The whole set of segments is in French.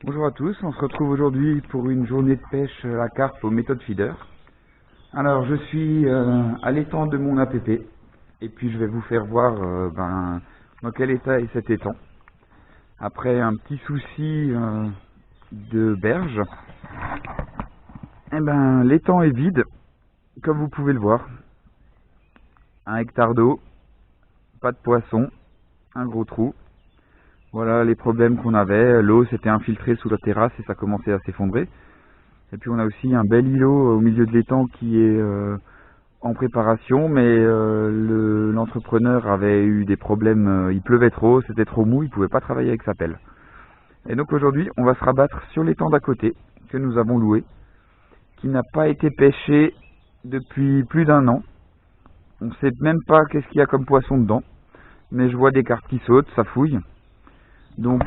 Bonjour à tous, on se retrouve aujourd'hui pour une journée de pêche à la carpe au méthode feeder. Alors je suis à l'étang de mon APP et puis je vais vous faire voir dans quel état est cet étang. Après un petit souci de berge, l'étang est vide comme vous pouvez le voir. 1 hectare d'eau, pas de poisson, un gros trou. Voilà les problèmes qu'on avait, l'eau s'était infiltrée sous la terrasse et ça commençait à s'effondrer. Et puis on a aussi un bel îlot au milieu de l'étang qui est en préparation, mais l'entrepreneur avait eu des problèmes, il pleuvait trop, c'était trop mou, il pouvait pas travailler avec sa pelle. Et donc aujourd'hui on va se rabattre sur l'étang d'à côté que nous avons loué, qui n'a pas été pêché depuis plus d'1 an. On ne sait même pas qu'est-ce qu'il y a comme poisson dedans, mais je vois des carpes qui sautent, ça fouille. Donc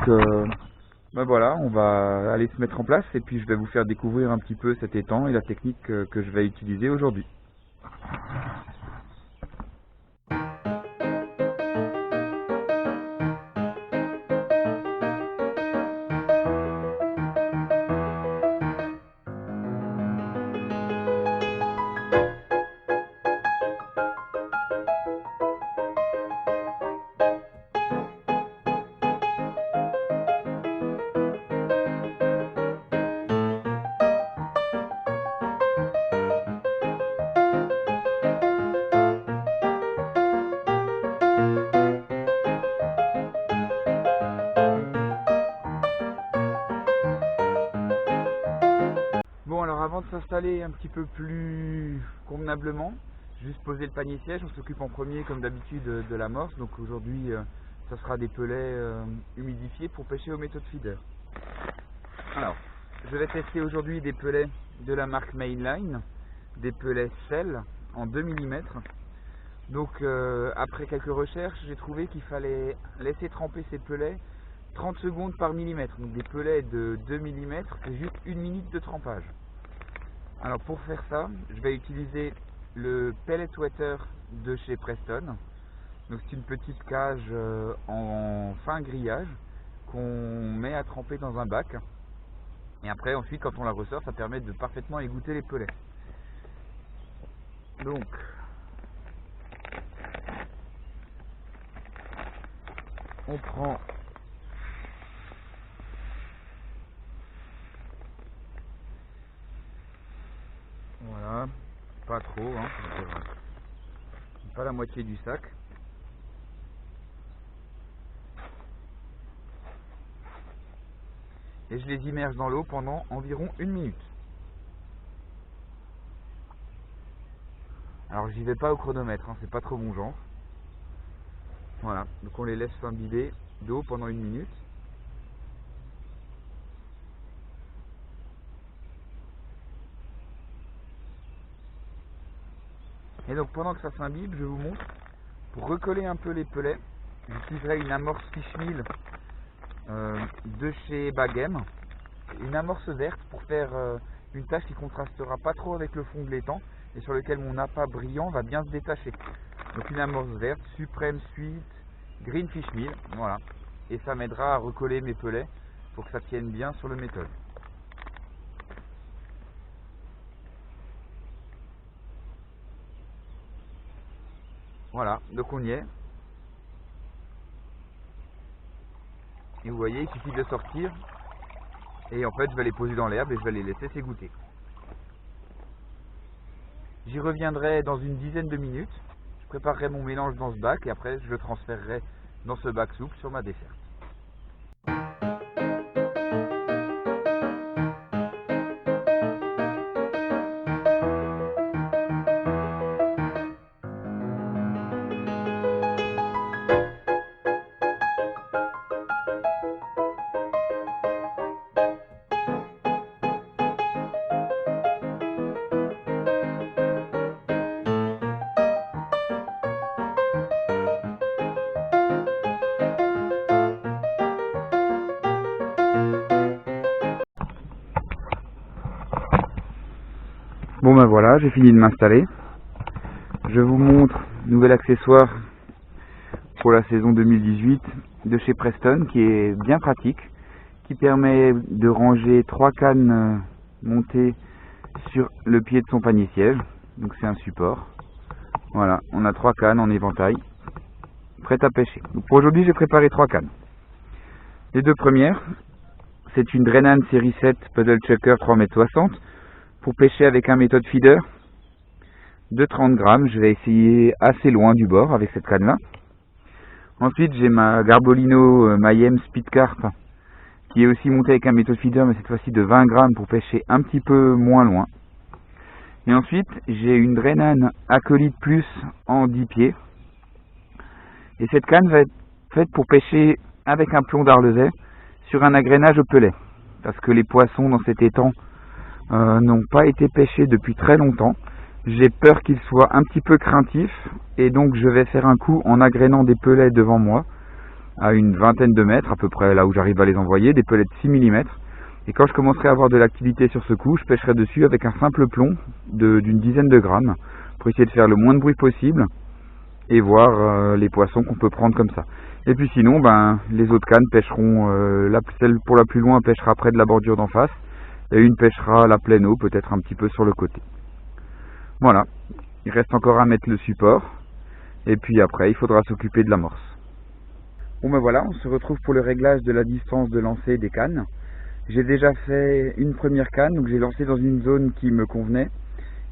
voilà, on va aller se mettre en place et puis je vais vous faire découvrir un petit peu cet étang et la technique que je vais utiliser aujourd'hui. Bon, alors avant de s'installer un petit peu plus convenablement, juste poser le panier siège, on s'occupe en premier comme d'habitude de l'amorce. Donc aujourd'hui ça sera des pelets humidifiés pour pêcher au méthode feeder. Alors je vais tester aujourd'hui des pelets de la marque Mainline, des pelets sel en 2 mm. Donc après quelques recherches, j'ai trouvé qu'il fallait laisser tremper ces pelets 30 secondes par millimètre. Donc des pelets de 2 mm, c'est juste 1 minute de trempage. Alors pour faire ça, je vais utiliser le pellet wetter de chez Preston. Donc c'est une petite cage en fin grillage qu'on met à tremper dans un bac. Et après ensuite quand on la ressort, ça permet de parfaitement égoutter les pelets. Donc on prend voilà, pas trop, hein, pas la moitié du sac. Et je les immerge dans l'eau pendant environ 1 minute. Alors j'y vais pas au chronomètre, hein, c'est pas trop mon genre. Voilà, donc on les laisse s'imbiber d'eau pendant 1 minute. Et donc pendant que ça s'imbibe, je vous montre, pour recoller un peu les pelets, j'utiliserai une amorce Fishmeal de chez Baghem, une amorce verte pour faire une tache qui contrastera pas trop avec le fond de l'étang et sur lequel mon appât brillant va bien se détacher. Donc une amorce verte, Supreme Sweet Green Fishmeal, voilà, et ça m'aidera à recoller mes pelets pour que ça tienne bien sur le méthode. Voilà, donc on y est. Et vous voyez, il suffit de sortir. Et en fait, je vais les poser dans l'herbe et je vais les laisser s'égoutter. J'y reviendrai dans une dizaine de minutes. Je préparerai mon mélange dans ce bac et après, je le transférerai dans ce bac souple sur ma desserte. Bon ben voilà, j'ai fini de m'installer. Je vous montre nouvel accessoire pour la saison 2018 de chez Preston qui est bien pratique, qui qui permet de ranger 3 cannes montées sur le pied de son panier siège. Donc c'est un support. Voilà, on a 3 cannes en éventail, prêtes à pêcher. Donc pour aujourd'hui, j'ai préparé 3 cannes. Les 2 premières, c'est une Drenan série 7 Puddle Chucker 3,60 m pour pêcher avec un méthode feeder de 30 grammes. Je vais essayer assez loin du bord avec cette canne là. Ensuite j'ai ma Garbolino Mayhem Speed Carp qui est aussi montée avec un méthode feeder, mais cette fois-ci de 20 grammes pour pêcher un petit peu moins loin. Et ensuite j'ai une Drenan Acolyte Plus en 10 pieds. Et cette canne va être faite pour pêcher avec un plomb d'Arlezais sur un agrénage au pelet. Parce que les poissons dans cet étang n'ont pas été pêchés depuis très longtemps. J'ai peur qu'ils soient un petit peu craintifs et donc je vais faire un coup en agrénant des pelets devant moi à une vingtaine de mètres, à peu près là où j'arrive à les envoyer, des pelets de 6 mm. Et quand je commencerai à avoir de l'activité sur ce coup, je pêcherai dessus avec un simple plomb d'une dizaine de grammes pour essayer de faire le moins de bruit possible et voir les poissons qu'on peut prendre comme ça. Et puis sinon, les autres cannes pêcheront, celle pour la plus loin pêchera près de la bordure d'en face et une pêchera à la pleine eau, peut-être un petit peu sur le côté. Voilà, il reste encore à mettre le support et puis après il faudra s'occuper de l'amorce. Bon voilà, on se retrouve pour le réglage de la distance de lancer des cannes. J'ai déjà fait une première canne, donc j'ai lancé dans une zone qui me convenait.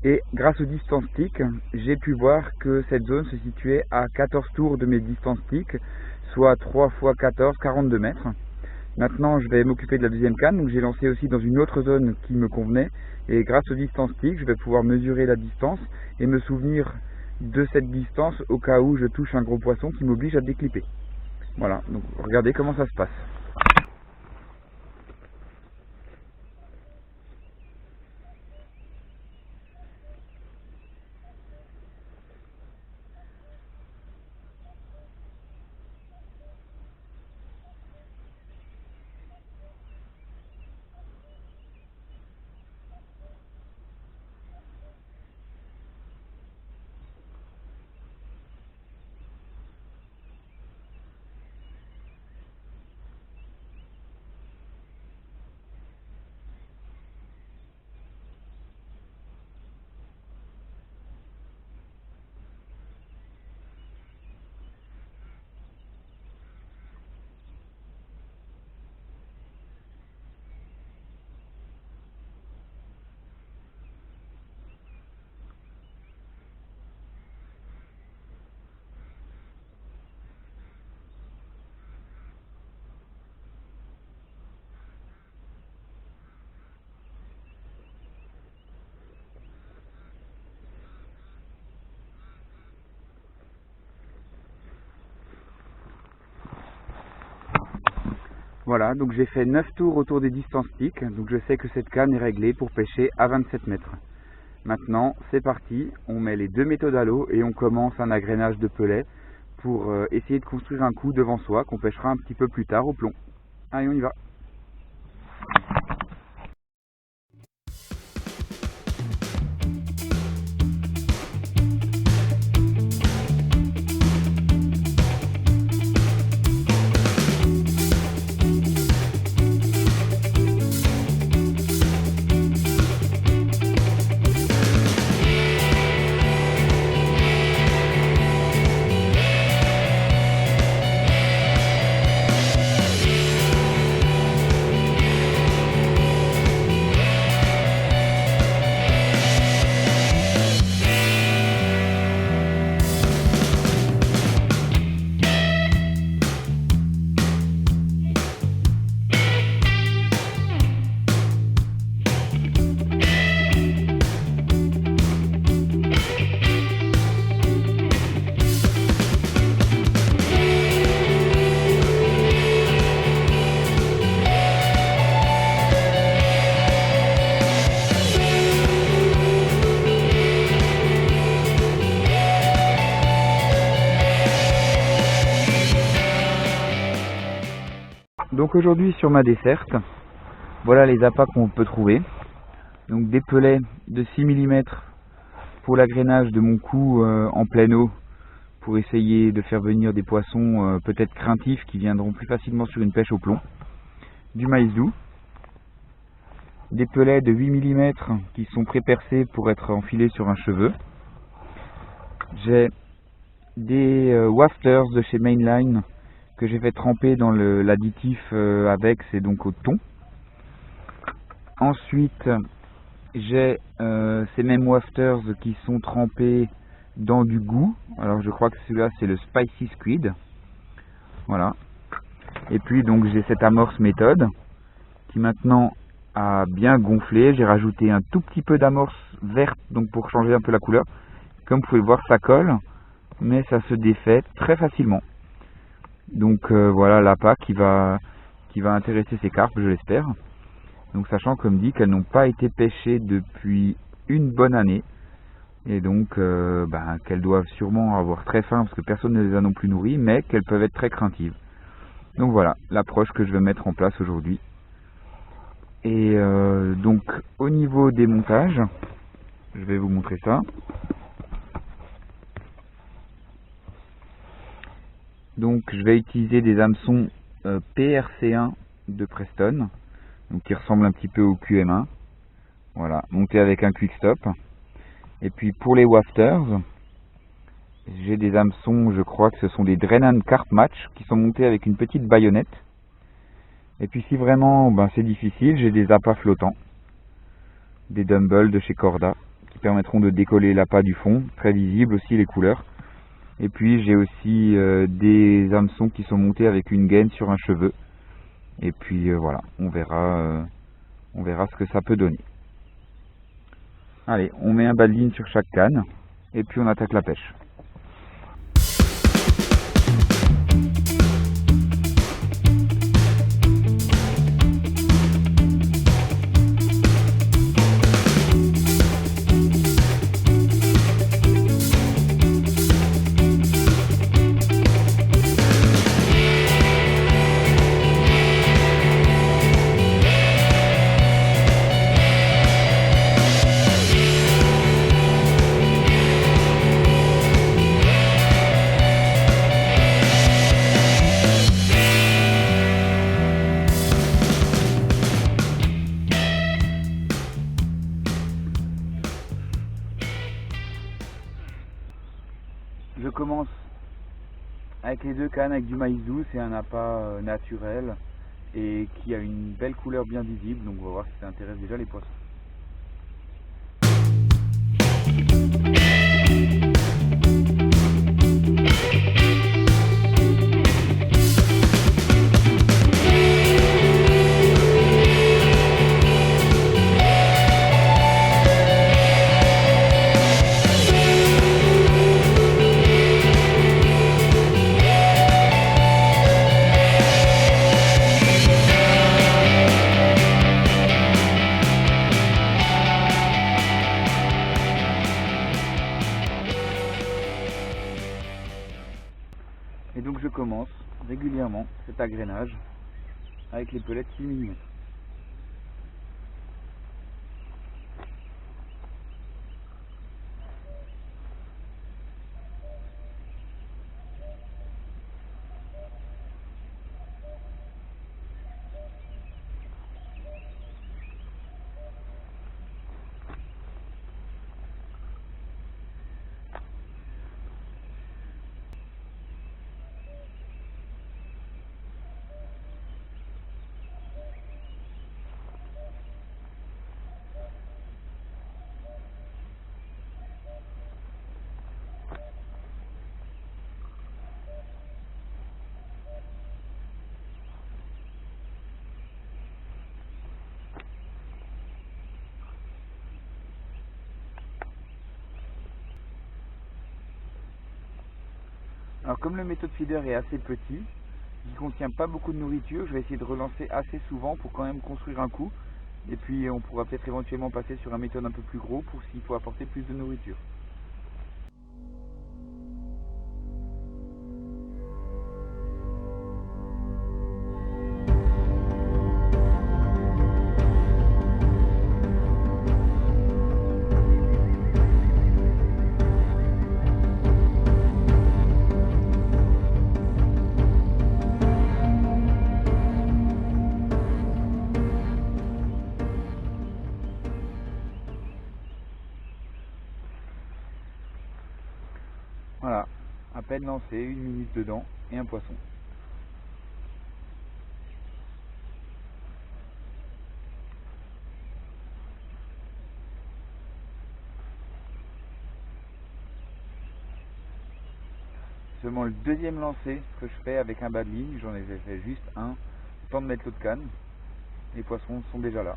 Et grâce au distance stick, j'ai pu voir que cette zone se situait à 14 tours de mes distance stick, soit 3 x 14, 42 mètres. Maintenant, je vais m'occuper de la deuxième canne, donc j'ai lancé aussi dans une autre zone qui me convenait. Et grâce au distance stick, je vais pouvoir mesurer la distance et me souvenir de cette distance au cas où je touche un gros poisson qui m'oblige à déclipper. Voilà, donc regardez comment ça se passe. Voilà, donc j'ai fait 9 tours autour des distance sticks, donc je sais que cette canne est réglée pour pêcher à 27 mètres. Maintenant, c'est parti, on met les 2 méthodes à l'eau et on commence un agrénage de pelets pour essayer de construire un coup devant soi qu'on pêchera un petit peu plus tard au plomb. Allez, on y va! Donc aujourd'hui sur ma desserte, voilà les appâts qu'on peut trouver. Donc des pelets de 6 mm pour l'agrénage de mon coup en pleine eau, pour essayer de faire venir des poissons peut-être craintifs qui viendront plus facilement sur une pêche au plomb. du maïs doux, des pellets de 8 mm qui sont pré-percés pour être enfilés sur un cheveu. J'ai des wafters de chez Mainline que j'ai fait tremper dans l'additif avec, c'est donc au thon. Ensuite, j'ai ces mêmes wafters qui sont trempés dans du goût. Alors je crois que celui-là c'est le Spicy Squid. Voilà. Et puis donc j'ai cette amorce méthode qui maintenant a bien gonflé. J'ai rajouté un tout petit peu d'amorce verte donc pour changer un peu la couleur. Comme vous pouvez le voir, ça colle, mais ça se défait très facilement. Donc voilà l'appât qui va intéresser ces carpes, je l'espère. Donc sachant comme dit qu'elles n'ont pas été pêchées depuis une bonne année. Et donc qu'elles doivent sûrement avoir très faim parce que personne ne les a non plus nourries, mais qu'elles peuvent être très craintives. Donc voilà l'approche que je vais mettre en place aujourd'hui. Et donc au niveau des montages, je vais vous montrer ça. Donc je vais utiliser des hameçons PRC1 de Preston, donc qui ressemblent un petit peu au QM1. Voilà, monté avec un quick stop. Et puis pour les wafters, j'ai des hameçons, je crois que ce sont des Drennan Carp Match qui sont montés avec une petite baïonnette. Et puis si vraiment c'est difficile, j'ai des appâts flottants, des Dumble de chez Corda, qui permettront de décoller l'appât du fond, très visible aussi les couleurs. Et puis j'ai aussi des hameçons qui sont montés avec une gaine sur un cheveu. Et puis voilà, on verra ce que ça peut donner. Allez, on met un bas de ligne sur chaque canne et puis on attaque la pêche. Je commence avec les deux cannes avec du maïs doux, c'est un appât naturel et qui a une belle couleur bien visible, donc on va voir si ça intéresse déjà les poissons. Et donc je commence régulièrement cet agrénage avec les pellets 6 mm. Alors comme le méthode feeder est assez petit, il ne contient pas beaucoup de nourriture, je vais essayer de relancer assez souvent pour quand même construire un coup. Et puis on pourra peut-être éventuellement passer sur un méthode un peu plus gros pour s'il faut apporter plus de nourriture. peine lancé, 1 minute dedans et un poisson. Seulement le deuxième lancer que je fais avec un bas de ligne, j'en ai fait juste un, temps de mettre l'eau de canne, les poissons sont déjà là.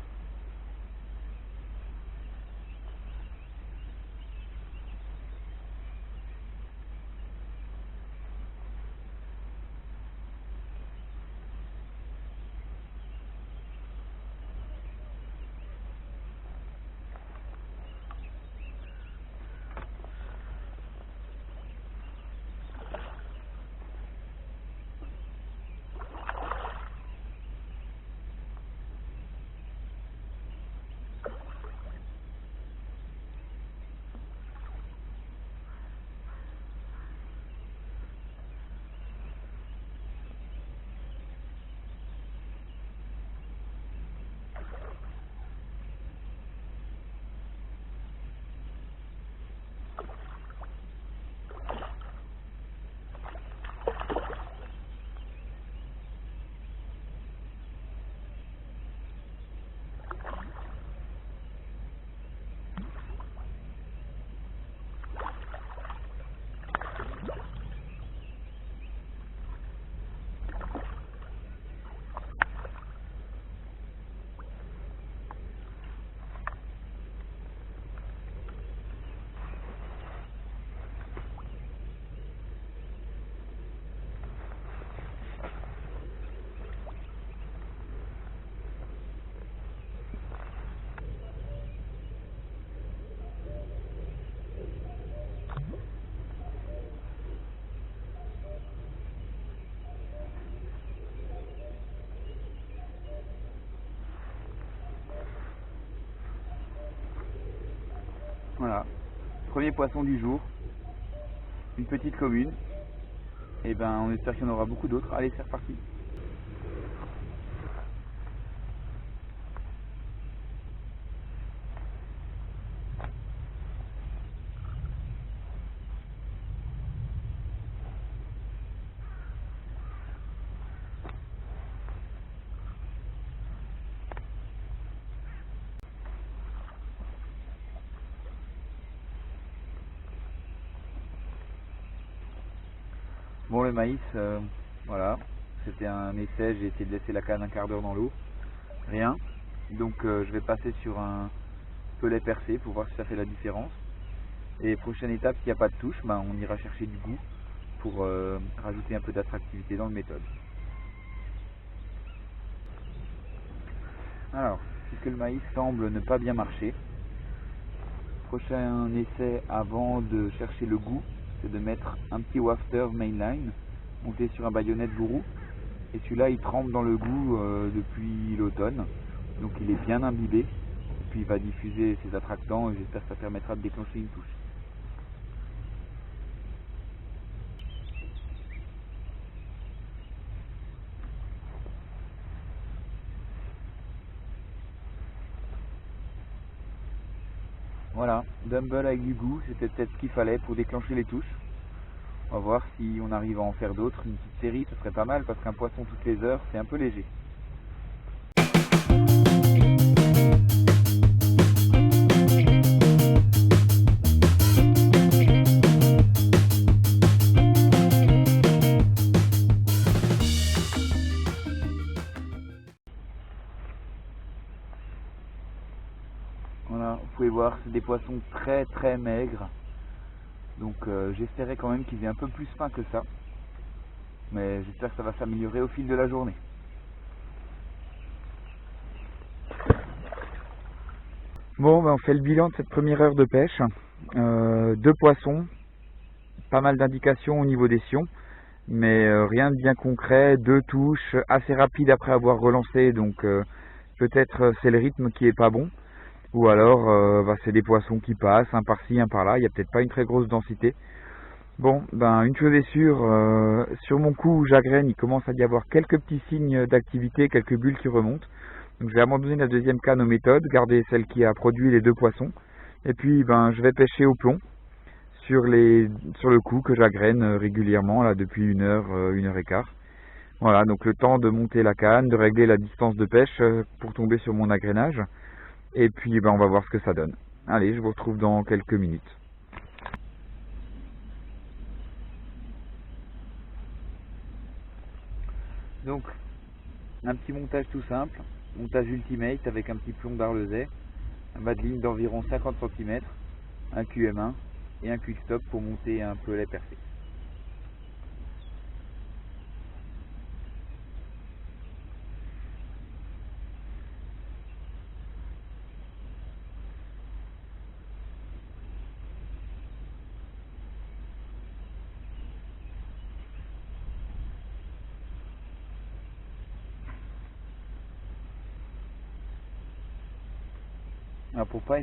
Voilà, premier poisson du jour, une petite commune, et ben on espère qu'il y en aura beaucoup d'autres. Allez, c'est reparti. Bon, le maïs, voilà, c'était un essai, j'ai essayé de laisser la canne un quart d'heure dans l'eau, rien. Donc je vais passer sur un pelet percé pour voir si ça fait la différence. Et prochaine étape, s'il n'y a pas de touche, ben, on ira chercher du goût pour rajouter un peu d'attractivité dans le méthode. Alors, puisque le maïs semble ne pas bien marcher, prochain essai avant de chercher le goût, c'est de mettre un petit wafter mainline monté sur un baïonnette gourou, et celui-là il trempe dans le goût depuis l'automne, donc il est bien imbibé, et puis il va diffuser ses attractants et j'espère que ça permettra de déclencher une touche. Voilà, Dumble avec du goût, c'était peut-être ce qu'il fallait pour déclencher les touches. On va voir si on arrive à en faire d'autres, une petite série, ce serait pas mal parce qu'un poisson toutes les heures, c'est un peu léger. Voilà, vous pouvez voir, c'est des poissons très très maigres. Donc j'espérais quand même qu'ils aient un peu plus faim que ça. Mais j'espère que ça va s'améliorer au fil de la journée. Bon, ben on fait le bilan de cette première heure de pêche. 2 poissons, pas mal d'indications au niveau des sions, mais rien de bien concret. 2 touches, assez rapides après avoir relancé, donc peut-être c'est le rythme qui est pas bon. Ou alors c'est des poissons qui passent, un par-ci, un par-là, il n'y a peut-être pas une très grosse densité. Bon, ben une chose est sûre, sur mon coup où j'agrène, il commence à y avoir quelques petits signes d'activité, quelques bulles qui remontent. Donc je vais abandonner la deuxième canne aux méthodes, garder celle qui a produit les 2 poissons. Et puis ben je vais pêcher au plomb sur le coup que j'agrène régulièrement là depuis 1 heure et quart. Voilà, donc le temps de monter la canne, de régler la distance de pêche pour tomber sur mon agrénage. Et puis on va voir ce que ça donne. Allez, je vous retrouve dans quelques minutes. Donc, un petit montage tout simple, montage Ultimate avec un petit plomb d'Arlezais, un bas de ligne d'environ 50 cm, un QM1 et un quick stop pour monter un pelet percé. Alors pour pas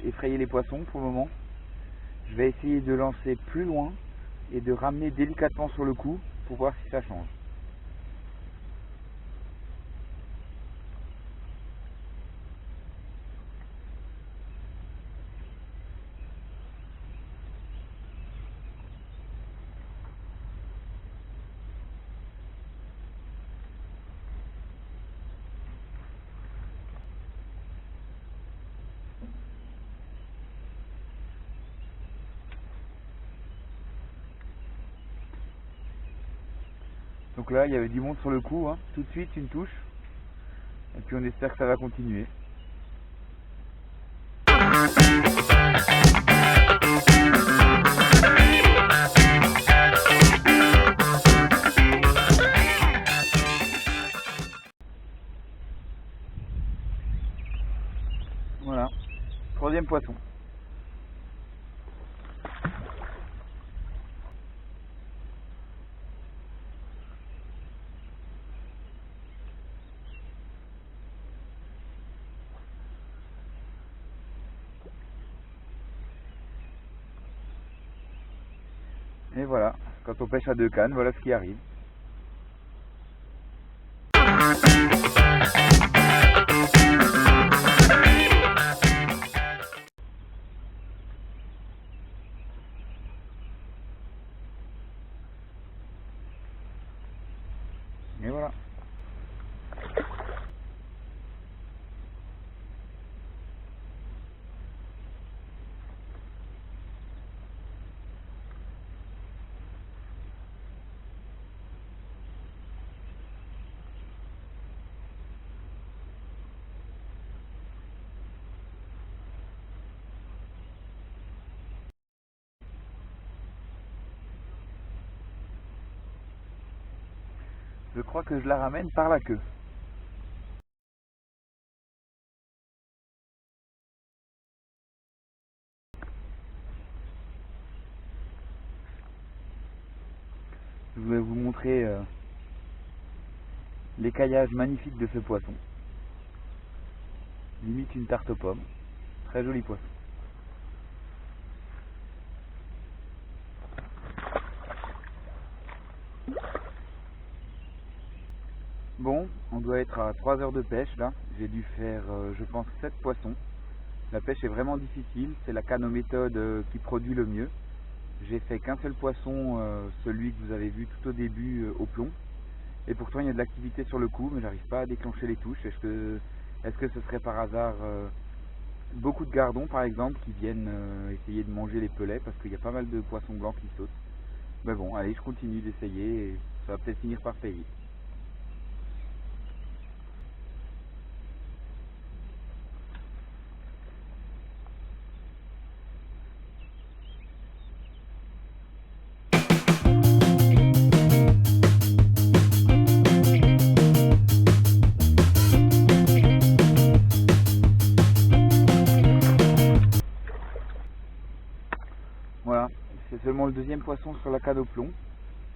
effrayer les poissons pour le moment, je vais essayer de lancer plus loin et de ramener délicatement sur le coup pour voir si ça change. Donc là il y avait du monde sur le coup, hein. Tout de suite une touche, et puis on espère que ça va continuer. Voilà, troisième poisson. Et voilà, quand on pêche à 2 cannes, voilà ce qui arrive. Et voilà. Je crois que je la ramène par la queue. Je vais vous montrer l'écaillage magnifique de ce poisson. Limite une tarte aux pommes. Très joli poisson. Bon, on doit être à 3 heures de pêche là. J'ai dû faire, je pense, 7 poissons. La pêche est vraiment difficile. C'est la canne aux méthodes qui produit le mieux. J'ai fait qu'un seul poisson, celui que vous avez vu tout au début au plomb. Et pourtant il y a de l'activité sur le coup, mais j'arrive pas à déclencher les touches. Est-ce que ce serait par hasard beaucoup de gardons par exemple qui viennent essayer de manger les pelets parce qu'il y a pas mal de poissons blancs qui sautent. Mais bon, allez, je continue d'essayer et ça va peut-être finir par payer. Voilà, c'est seulement le deuxième poisson sur la canne au plomb.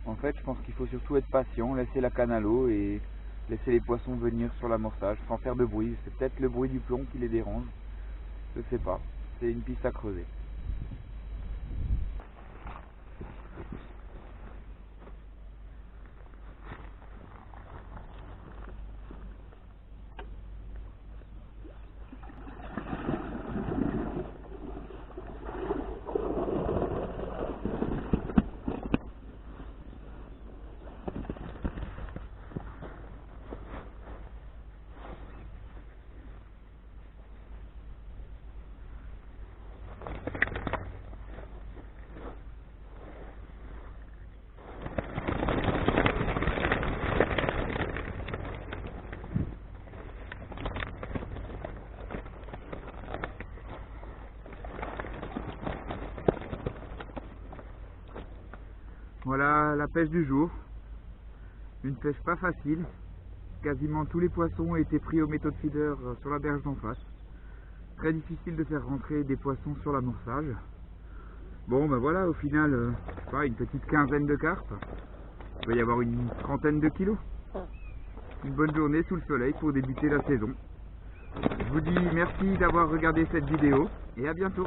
En fait, je pense qu'il faut surtout être patient, laisser la canne à l'eau et laisser les poissons venir sur l'amorçage sans faire de bruit. C'est peut-être le bruit du plomb qui les dérange, je sais pas. C'est une piste à creuser. la pêche du jour. Une pêche pas facile. Quasiment tous les poissons ont été pris au méthode feeder sur la berge d'en face. Très difficile de faire rentrer des poissons sur l'amorçage. Bon ben voilà, au final, une petite quinzaine de carpes. Il va y avoir une trentaine de kilos. Une bonne journée sous le soleil pour débuter la saison. Je vous dis merci d'avoir regardé cette vidéo et à bientôt.